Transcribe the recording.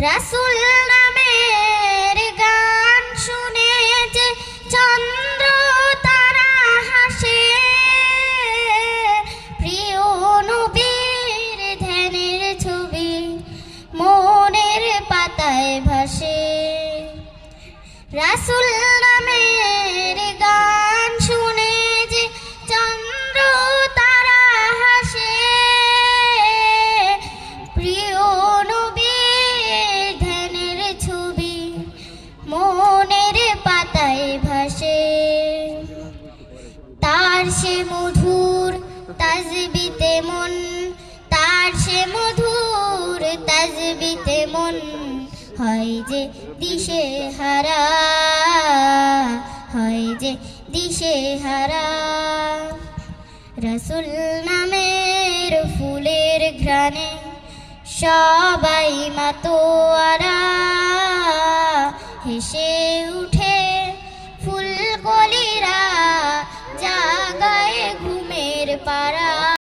রাসূল নামের গান শুনে যে চন্দ্র তারা হাসে, প্রিয় নবীর ধ্যানের ছবি মনের পাতায় ভাসে। রাসূল নামের গান শুনে যে চন্দ্র তারা হাসে, প্রিয় নবীর ধ্যানের ছবি মনের পাতায় ভাসে। তার সে মধুর তাজবিতে মন, তার সে মধুর তাজবিতে মন হয় যে দিশে হারা, হয় যে দিশে হারা। রাসূল নামের ফুলের ঘ্রাণে সবাই মাতোয়ারা, হেসে উঠে